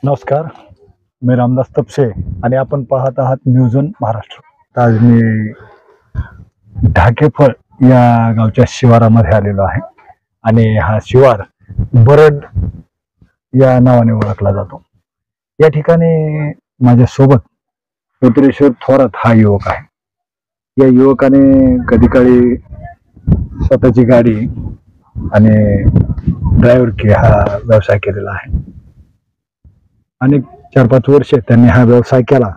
नमस्कार, मी रामदास तपसे आणि आपण पाहत आहात न्यूज ऑन महाराष्ट्र। आज मी ढाकेफळ या गावच्या शिवारामध्ये आलेलो आहे आणि हा शिवार बरड या नावाने ओळखला जातो। या ठिकाणी माझ्या सोबत रुद्रेश्वर थोरात हा युवक आहे। या युवकाने कधी काळी स्वतःची गाडी आणि ड्रायव्हर की हा व्यवसाय केलेला आहे। अनेक 4-5 वर्षे त्यांनी हा व्यवसाय केला,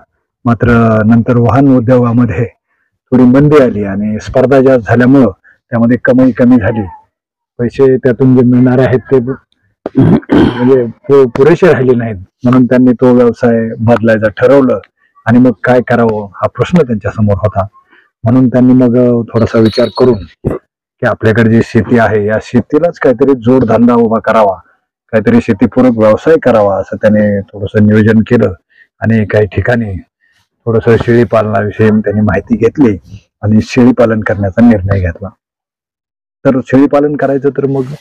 मात्र नंतर वाहन उद्योगामध्ये थोडी मंदी आली आणि स्पर्धा जास्त झाल्यामुळं त्यामध्ये कमाई कमी झाली। पैसे त्यातून जे मिळणार आहेत ते म्हणजे पुरेसे राहिले नाहीत, म्हणून त्यांनी तो व्यवसाय बदलायचं ठरवलं। आणि मग काय करावं हा प्रश्न त्यांच्या समोर होता, म्हणून त्यांनी मग थोडासा विचार करून की आपल्याकडे जी शेती आहे या शेतीलाच काहीतरी जोडधंदा उभा करावा, काहीतरी शेतीपूरक व्यवसाय करावा असं त्याने थोडंसं नियोजन केलं। आणि काही ठिकाणी थोडंसं शेळी पालनाविषयी त्यांनी माहिती घेतली आणि शेळी पालन करण्याचा निर्णय घेतला। तर शेळी पालन करायचं तर मग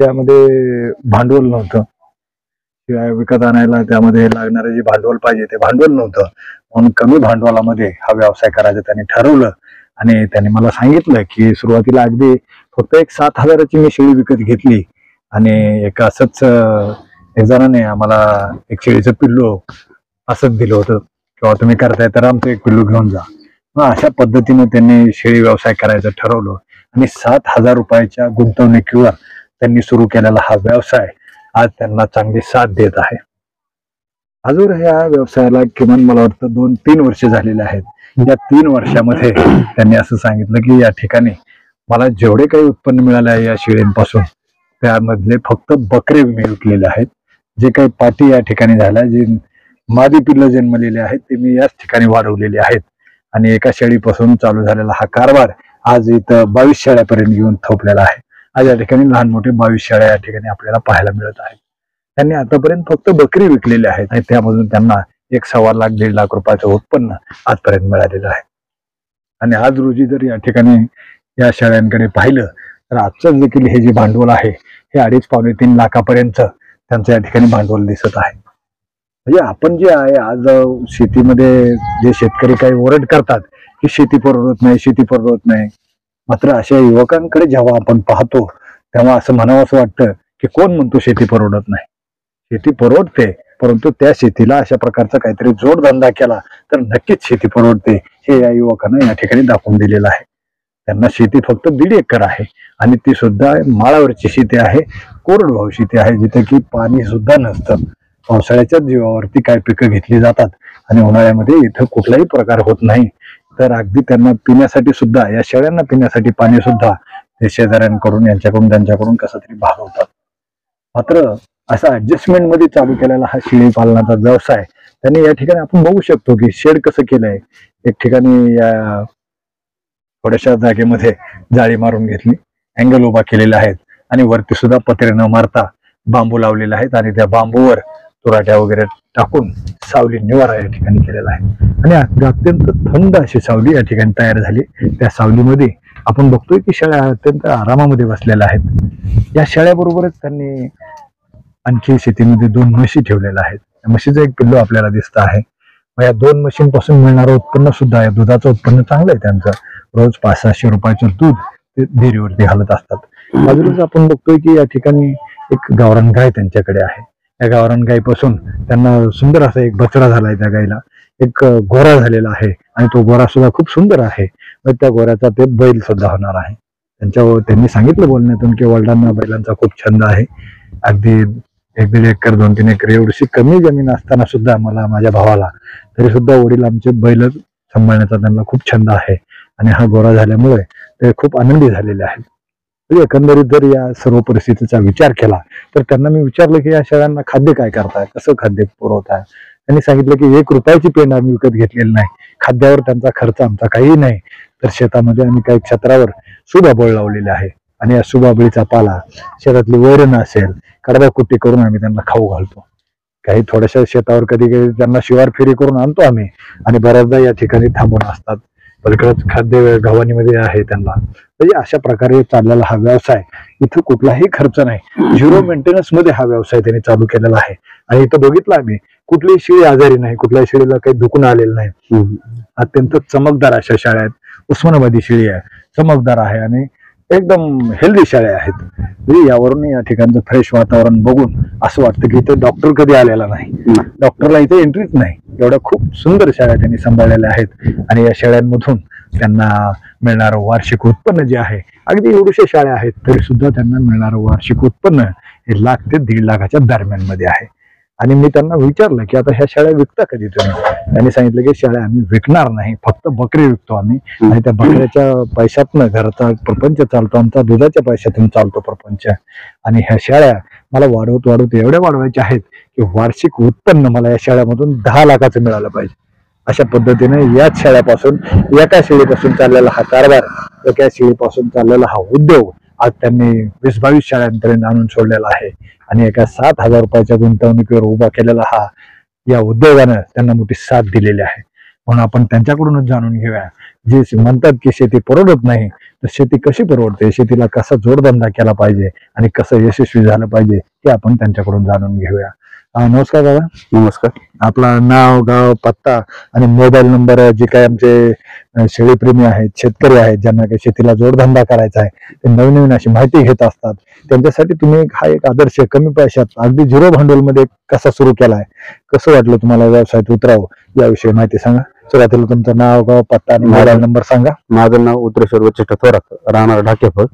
त्यामध्ये भांडवल नव्हतं, शेळ्या विकत आणायला त्यामध्ये लागणारे जे भांडवल पाहिजे ते भांडवल नव्हतं, म्हणून कमी भांडवलामध्ये हा व्यवसाय करायचं त्यांनी ठरवलं। आणि त्यांनी मला सांगितलं की सुरुवातीला अगदी फक्त एक 7,000ची मी शेळी विकत घेतली आणि एक असंच एक जणाने आम्हाला एक शेळीचं पिल्लू असंच दिलं होतं, किंवा तुम्ही करताय तर आमचं एक पिल्लू घेऊन जा। मग अशा पद्धतीने त्यांनी शेळी व्यवसाय करायचं ठरवलं आणि 7,000 रुपयाच्या गुंतवणुकीवर त्यांनी सुरू केलेला हा व्यवसाय आज त्यांना चांगली साथ देत आहे। अजून ह्या व्यवसायाला किमान मला वाटतं 2-3 वर्ष झालेले आहेत। या 3 वर्षामध्ये त्यांनी असं सांगितलं की या ठिकाणी मला जेवढे काही उत्पन्न मिळाले आहे या शेळींपासून त्यामधले फक्त बकरे मी विकलेले आहेत। जे काही पाटी या ठिकाणी झाल्या, जे मादी पिल्लं जन्मलेले आहेत ते मी याच ठिकाणी वाढवलेले आहेत। आणि एका शेळीपासून चालू झालेला हा कारभार आज इथं 22 शेळ्यापर्यंत घेऊन थोपलेला आहे। आज या ठिकाणी लहान मोठे 22 शेळ्या या ठिकाणी आपल्याला पाहायला मिळत आहेत। त्यांनी आतापर्यंत फक्त बकरी विकलेली आहेत आणि त्यामधून त्यांना 1.25 लाख 1.5 लाख रुपयाचं उत्पन्न आजपर्यंत मिळालेलं आहे। आणि आज रोजी जर या ठिकाणी या शेळ्यांकडे पाहिलं तर आजचं देखील हे जे भांडवल आहे हे 2.5-3 लाखापर्यंत त्यांचं या ठिकाणी भांडवल दिसत आहे। म्हणजे आपण जे आहे आज शेतीमध्ये जे शेतकरी काही ओरड करतात की शेती परवडत नाही, शेती परवडत नाही, मात्र अशा युवकांकडे जेव्हा आपण पाहतो तेव्हा असं म्हणावं असं वाटतं की कोण म्हणतो शेती परवडत नाही? शेती परवडते, परंतु त्या शेतीला अशा प्रकारचा काहीतरी जोडधंदा केला तर नक्कीच शेती परवडते, हे या युवकांना या ठिकाणी दाखवून दिलेलं आहे। त्यांना शेती फक्त 1.5 एकर आहे आणि ती सुद्धा माळावरची शेती आहे, कोरडवाहू शेती आहे, जिथे की पाणी सुद्धा नसतं। पावसाळ्याच्या जीवावरती काय पिकं घेतली जातात आणि उन्हाळ्यामध्ये इथं कुठलाही प्रकार होत नाही। तर अगदी त्यांना पिण्यासाठी सुद्धा, या शेळ्यांना पिण्यासाठी पाणी सुद्धा ते शेजाऱ्यांकडून यांच्याकडून त्यांच्याकडून कसं तरी भागवतात। मात्र असा ऍडजस्टमेंट मध्ये चालू केलेला हा शेळी पालनाचा व्यवसाय त्यांनी या ठिकाणी आपण बघू शकतो की शेड कसं केलंय। एक ठिकाणी या थोड्याशा जागेमध्ये जाळी मारून घेतली, अँगल उभा केलेले आहेत आणि वरती सुद्धा पत्रे न मारता बांबू लावलेले आहेत आणि त्या बांबूवर तुराट्या वगैरे टाकून सावली निवारा या ठिकाणी केलेला आहे। आणि अत्यंत थंड अशी सावली या ठिकाणी तयार झाली। त्या सावलीमध्ये आपण बघतोय की शेळ्या अत्यंत आरामामध्ये बसलेल्या आहेत। या शेळ्याबरोबरच त्यांनी आणखी शेतीमध्ये 2 म्हशी ठेवलेल्या आहेत। म्हशीचं एक पिल्लू आपल्याला दिसत आहे। मग या 2 म्हशींपासून मिळणारं उत्पन्न सुद्धा, या दुधाचं उत्पन्न चांगलं आहे त्यांचं, रोज 500-600 रुपयाचं दूध ते डेअरीवरती घालत असतात। बाजूलाच आपण बघतोय की या ठिकाणी एक गावरान गाय त्यांच्याकडे आहे। या गावरान गायीपासून त्यांना सुंदर असा एक बछडा झालाय, त्या गायीला एक गोरा झालेला आहे आणि तो गोरा सुद्धा खूप सुंदर आहे। मग त्या गोऱ्याचा ते बैल सुद्धा होणार आहे। त्यांनी सांगितलं बोलण्यातून की वडिलांना बैलांचा खूप छंद आहे। अगदी 1-1.5 एकर 2-3 एकर एवढीशी कमी जमीन असताना सुद्धा मला, माझ्या भावाला, तरी सुद्धा वडील आमचे बैल सांभाळण्याचा त्यांना खूप छंद आहे आणि हा गोरा झाल्यामुळे ते खूप आनंदी झालेले आहेत। म्हणजे एकंदरीत जर या सर्व परिस्थितीचा विचार केला तर त्यांना मी विचारलं की या शेळ्यांना खाद्य काय करताय, कसं खाद्य पुरवताय? त्यांनी सांगितलं की 1 रुपयाची पेंड आम्ही विकत घेतलेली नाही, खाद्यावर त्यांचा खर्च आमचा काही नाही, तर शेतामध्ये आम्ही काही क्षेत्रावर सुबाबळ लावलेले आहे आणि या सुबाबळीचा पाला, शेतातली वैरण असेल, कडबाकुट्टी करून आम्ही त्यांना खाऊ घालतो। काही थोड्याशा शेतावर कधी कधी त्यांना शिवार फेरी करून आणतो आम्ही आणि बऱ्याचदा या ठिकाणी थांबून असतात। पलीकडे खाद्य गव्हाणीमध्ये आहे त्यांना। म्हणजे अशा प्रकारे चाललेला हा व्यवसाय इथं कुठलाही खर्च नाही, झिरो मेंटेनन्स मध्ये हा व्यवसाय त्यांनी चालू केलेला आहे. आणि इथं बघितलं आम्ही, कुठलीही शेळी आजारी नाही, कुठल्याही शेळीला काही दुखून आलेलं नाही. अत्यंत चमकदार अशा शेळ्या आहेत. उस्मानाबादी शेळी आहे, चमकदार आहे आणि एकदम हेल्दी शेळ्या आहेत. म्हणजे यावरून या ठिकाणचं फ्रेश वातावरण बघून असं वाटतं की इथे डॉक्टर कधी आलेला नाही, डॉक्टरला इथे एंट्रीच नाही. एवढ्या खूप सुंदर शेळ्या त्यांनी सांभाळलेल्या आहेत. आणि या शेळ्यांमधून त्यांना मिळणारं वार्षिक उत्पन्न जे आहे, अगदी एवढ्याशा शेळ्या आहेत तरी सुद्धा त्यांना मिळणारं वार्षिक उत्पन्न हे 1 लाख ते 1.5 लाखाच्या दरम्यान मध्ये आहे. आणि मी त्यांना विचारलं की आता ह्या शेळ्या विकता कधी तुम्ही? त्यांनी सांगितलं की शेळ्या आम्ही विकणार नाही, फक्त बकरी विकतो आम्ही. आणि त्या बकऱ्याच्या पैशातनं घराचा प्रपंच चालतो, आमचा दुधाच्या पैशातून चालतो प्रपंच. आणि ह्या शेळ्या मला वाढवत एवढ्या वाढवायच्या आहेत की वार्षिक उत्पन्न मला या शेळ्यामधून 10 लाखाचं मिळालं पाहिजे. अशा पद्धतीने याच शेळ्यापासून, एका शेळीपासून चाललेला हा कारभार, एका शेळीपासून चाललेला हा उद्योग आज त्यांनी 20-22 शेळ्यांपर्यंत आणून सोडलेला आहे. आणि एका 7,000 रुपयाच्या गुंतवणुकीवर उभा केलेला हा या उद्योगानं त्यांना मोठी साथ दिलेली आहे. म्हणून आपण त्यांच्याकडूनच जाणून घेऊया. जे म्हणतात की शेती परवडत नाही, तर शेती कशी परवडते, शेतीला कसा जोडधंदा केला पाहिजे आणि कसं यशस्वी झालं पाहिजे हे आपण त्यांच्याकडून जाणून घेऊया. नमस्कार दादा. नमस्कार. आपलं नाव, गाव, पत्ता आणि मोबाईल नंबर, जे काही आमचे शेळीप्रेमी आहेत, शेतकरी आहेत, ज्यांना काही शेतीला जोडधंदा करायचा आहे, ते नवीन अशी माहिती घेत असतात, त्यांच्यासाठी तुम्ही हा एक आदर्श कमी पैशात अगदी झिरो भांडवलमध्ये कसा सुरू केलाय, कसं वाटलं तुम्हाला व्यवसायात उतरावं, याविषयी माहिती सांगा. सुरुवातीला तुमचं नाव, गाव, पत्ता आणि मोबाईल नंबर सांगा. माझं नाव उत्तरेश्वर वचिष्ठ थोरात, राहणार ढाकेफळ,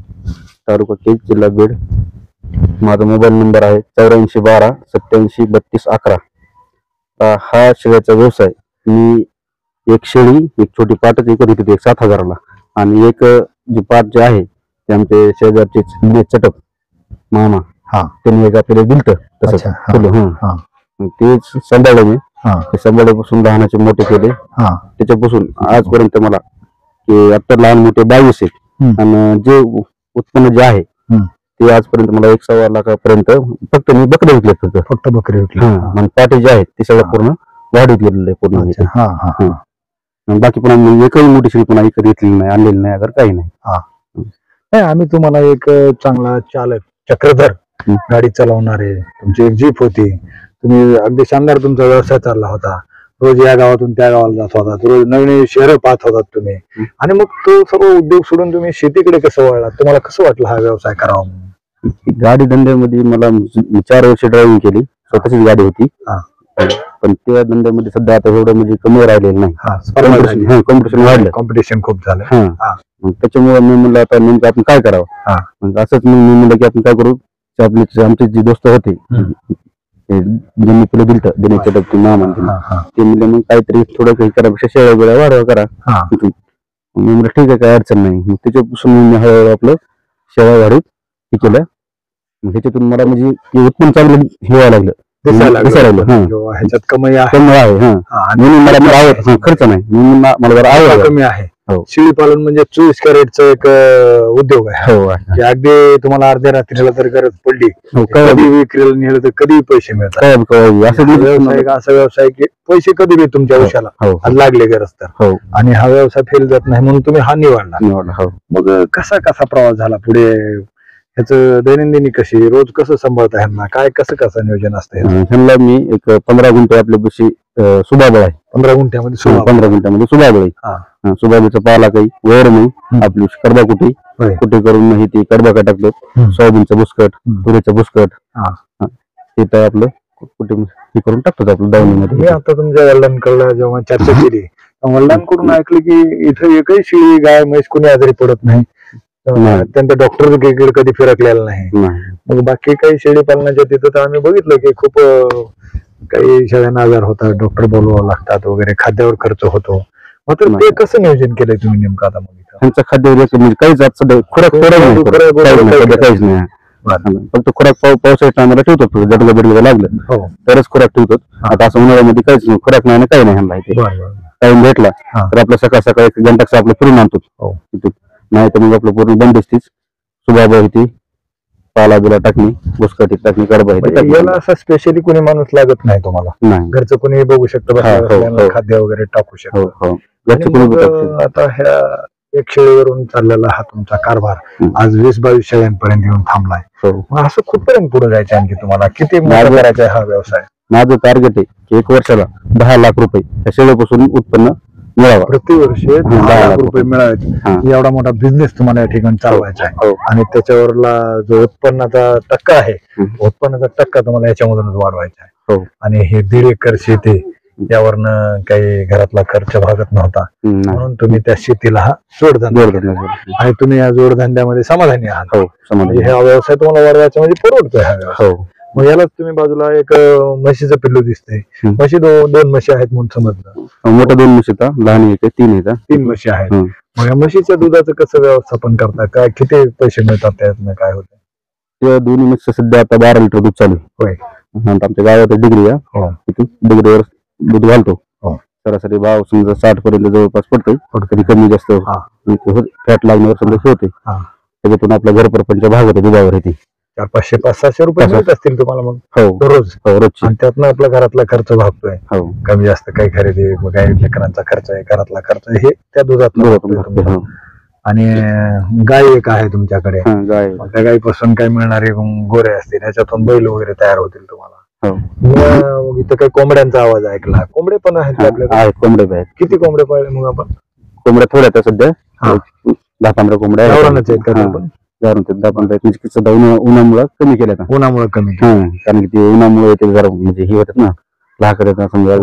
तालुका केज, जिल्हा बीड. माझा मोबाईल नंबर आहे 8412 87 32 11. हा शेळ्याचा व्यवसाय मी एक शेळी, एक छोटी पाटच विकत होती 7,000ला. आणि एक जी पाट जे आहे ते आमचे शेजारचे चटप मामा, त्यांनी एक आपल्याला दिलत तसं. ते सांभाळलं मी. ते सांभाळल्यापासून लहानाचे मोठे केले. त्याच्यापासून आजपर्यंत मला की आता लहान मोठे 22 आहेत. आणि जे उत्पन्न जे आहे ते आजपर्यंत मला 1.25 लाखापर्यंत फक्त मी बकरे विकले, फक्त बकरी विकले. आणि पाटे जे आहेत ते सगळं पूर्ण वाढीत गेलेलं आहे पूर्ण. बाकी पण आम्ही एकही मोठी शेळी पण विकत घेतलेली नाही, आणलेली नाही, अगर काही नाही. आम्ही तुम्हाला एक चांगला चालक, चक्रधर गाडी चालवणारे, तुमची एक जीप होती, तुम्ही अगदी शानदार तुमचा व्यवसाय चालला होता. रोज या गावातून त्या गावाला जात होतात, रोज नवीन शहरं पाहत होतात तुम्ही. आणि मग तो सर्व उद्योग सोडून तुम्ही शेतीकडे कसं वळलात? तुम्हाला कसं वाटलं हा व्यवसाय करावा? गाडी धंद्यामध्ये मला 4 वर्ष ड्रायव्हिंग केली, स्वतःचीच गाडी होती. पण त्या धंद्यामध्ये सध्या आता एवढं म्हणजे कमी राहिलेलं नाही. कॉम्पिटिशन वाढलं, कॉम्पिटिशन खूप झालं. त्याच्यामुळे मी म्हणलं आता नेमकं आपण काय करावं. मग असंच मी म्हणलं की आपण काय करू, आमचे जे दोस्त होते ज्यांनी पुढे दिलत देण्याच्या डबती मामा, ते म्हणले मग काहीतरी थोडं काही करापेक्षा शेळ्या वेळा वाढवा करा. मी म्हणलं ठीक आहे, काय अडचण नाही. मग त्याच्यापासून मी हळूहळू आपलं शेळ्या वाढीत हे केलं. ह्याच्यातून मला म्हणजे उत्पन्न चांगलं हे व्हायला लागलं, ह्याच्यात कमाई आहे. खर्च नाही, मला जरा आवड कमी आहे. शेळी पालन म्हणजे 24 कॅरेटचा एक उद्योग आहे. अगदी तुम्हाला अर्ध्या रात्रीला तर गरज पडली, कधी विक्रीला नेलं तर कधी पैसे मिळतात. असा व्यवसाय की पैसे कधी बी तुमच्या आयुष्याला लागले गरज तर. आणि हा व्यवसाय फेल जात नाही म्हणून तुम्ही हा निवडला. मग कसा कसा प्रवास झाला पुढे? ह्याचं दैनंदिनी कशी, रोज कसं सांभाळता ह्यांना, काय कसं नियोजन असतं? ह्यांना मी एक 15 गुंठे आपल्यापाशी सुबाबळ आहे. 15 गुंठ्यामध्ये 15 गुंठ्यामध्ये सुबाबळ आहे. सुबाबीचा पाला काही वर नाही, आपली कडबा कुठे करून नाही, ती कडबा टाकतो. सोयाबीनचं बुसकट, तुरीचं बुसकट, हे तर आपलं कुठे हे करून टाकतो आपलं दावणीमध्ये. मी आता तुमच्या वडिलांकडला जेव्हा चर्चा केली, वडिलांकडून ऐकलं की इथं एकही शेळी, गाय, म्हैस कोणी आजारी पडत नाही, त्यांचा डॉक्टर कधी फिरकलेला नाही. मग बाकी काही शेळी पालनाच्या तिथं तर आम्ही बघितलं की खूप काही शेळ्यांना आजार होतात, डॉक्टर बोलवावं लागतात वगैरे, खाद्यावर खर्च होतो. मात्र ते कसं नियोजन केलंय तुम्ही नेमकं आता? मग त्यांचं खाद्यावर काहीच खुराक काहीच नाही, फक्त खुराक पावसाच्या टायमाला ठेवतो, जडलं बिडलं लागलं तरच खुराक ठेवतो. आता असं उन्हाळ्यामध्ये काहीच नाही, खुराक नाही, काही नाही. ह्यांना टाइम भेटला तर आपलं सकाळ सकाळी 1 घंटा आपलं फिरून आणतो, नाही तर मग आपलं पूर्ण बंद असतीच. सुबाबा होती, पाला बिला टाकणी, बुसकाटी टाकणी, कडबा याला असं स्पेशली कोणी माणूस लागत नाही तुम्हाला? नाही, घरचं कोणी बघू शकतं, खाद्य वगैरे टाकू शकतो. आता ह्या एक शेळीवरून चाललेला हा तुमचा कारभार आज 20-22 शेळ्यांपर्यंत येऊन थांबलाय. हो. मग असं कुठपर्यंत पुढे जायचं आणखी तुम्हाला किती मोठा माझं- करायचा आहे हा व्यवसाय? माझं टार्गेट आहे की 1 वर्षाला 10 लाख रुपये त्या शेळीपासून उत्पन्न मिळावं. प्रतिवर्षी 10 लाख रुपये मिळावे हा. एवढा मोठा बिझनेस तुम्हाला या ठिकाणी चालवायचा आहे. हो. आणि त्याच्यावरला जो उत्पन्नाचा टक्का आहे उत्पन्नाचा टक्का तुम्हाला याच्यामधूनच वाढवायचा आहे. हो. आणि हे 1.5 एकर शेती यावरनं काही घरातला खर्च भागत नव्हता म्हणून तुम्ही त्या शेतीला हा जोडधंदा केला. आणि तुम्ही या जोडधंद्यामध्ये समाधानी आहात. हो, म्हणजे हा व्यवसाय तुम्हाला वाढवायचा म्हणजे परवडतोय हा व्यवसाय. हो. मग यालाच तुम्ही बाजूला एक म्हशीचं पिल्लू दिसतंय. म्हशी दोन म्हशी आहेत म्हणून समजलं. मोठ्या 2 म्हशी आहेत, लहान एक 3 आहेत. 3 म्हशी आहेत. मग या म्हशीच्या दुधाचं कसं व्यवस्थापन करता? काय किती पैसे मिळतात त्यातनं काय होतं? त्या दोन्ही म्हशी सध्या आता 12 लिटर दूध चालू होय. आहे. आमच्या गावात डिग्री आहे, तिथून डिग्रीवर दूध घालतो. सरासरी भाव समजा 60 पर्यंत जवळपास पडतोय. कधी कमी जास्त फॅट लागण्यावर समजा होते. त्याच्यातून आपल्या घर परपंच भाग होते दुधावर येते. 400, 500, 700 रुपये मिळत असतील तुम्हाला मग रोज. रोजची. आणि त्यातनं आपला घरातला खर्च भागतोय. हो. कमी जास्त काही खरेदी काही लेकरांचा खर्च आहे घरातला खर्च हे त्या दुधात. आणि गाय एक आहे तुमच्याकडे. गाय. त्या गायीपासून काही मिळणारे गोरे असतील याच्यातून बैल वगैरे तयार होतील तुम्हाला. इथं काही कोंबड्यांचा आवाज ऐकला. कोंबडे पण आहेत आपल्याकडे? कोंबडे आहेत. किती कोंबडे पाळले मग आपण? कोंबड्या थोड्या आहेत सध्या. 10-15 कोंबड्या आहेत. आहेत का? 10-15 सध्या उन्हामुळे कमी केल्या. उन्हामुळे कमी कारण की ते उन्हामुळे ते जरा म्हणजे हे होतात ना लाकड समजा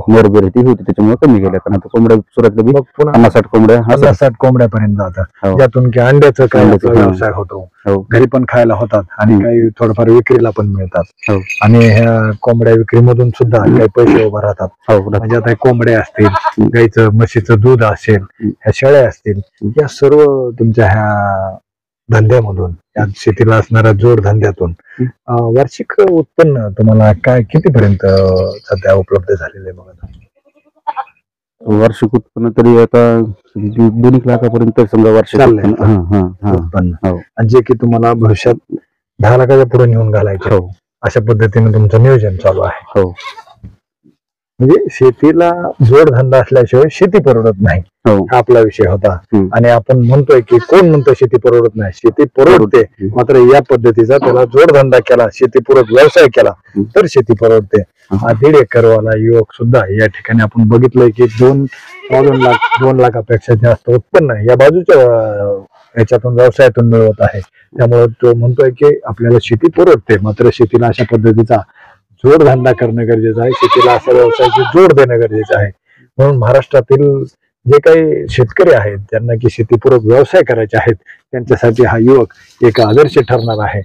मोरबेर ती होती त्याच्यामुळे कमी केल्या. कारण आता कोंबड्या सुरुवातीला 50-60 कोंबड्या 50-60 कोंबड्यापर्यंत जातात. ज्यातून की अंड्याचं काय व्यवसाय होतो. घरी पण खायला होतात आणि काही थोडंफार विक्रीला पण मिळतात. आणि ह्या कोंबड्या विक्रीमधून सुद्धा काही पैसे उभा राहतात. म्हणजे आता कोंबड्या असतील, गाईचं म्हशीचं दूध असेल, ह्या शेळ्या असतील, या सर्व तुमच्या ह्या धंद्यामधून या शेतीला असणाऱ्या जोड धंद्यातून वार्षिक उत्पन्न तुम्हाला काय कितीपर्यंत सध्या उपलब्ध झालेलं आहे? बघा वार्षिक उत्पन्न तरी आता 2 लाखापर्यंत समजा वार्षिक उत्पन्न. आणि जे की तुम्हाला भविष्यात 10 लाखाच्या पुढे नेऊन घालायचे अशा पद्धतीने तुमचं नियोजन चालू आहे. म्हणजे शेतीला जोडधंदा असल्याशिवाय शेती परवडत नाही हा आपला विषय होता. आणि आपण म्हणतोय की कोण म्हणतो शेती परवडत नाही? शेती परवडते, मात्र या पद्धतीचा त्याला जोडधंदा केला, शेतीपूरक व्यवसाय केला तर शेती परवडते. हा 1.5 एकरवाला युवक सुद्धा या ठिकाणी आपण बघितलंय की 2 लाखापेक्षा जास्त उत्पन्न या बाजूच्या याच्यातून व्यवसायातून मिळवत आहे. त्यामुळे तो म्हणतोय की आपल्याला शेती परवडते, मात्र शेतीला अशा पद्धतीचा जोडधंदा करणं गरजेचं आहे. शेतीला अशा व्यवसायाची जोड देणं गरजेचं आहे. म्हणून महाराष्ट्रातील जे काही शेतकरी आहेत ज्यांना की शेतीपूरक व्यवसाय करायचे आहेत त्यांच्यासाठी हा युवक एक आदर्श ठरणार आहे.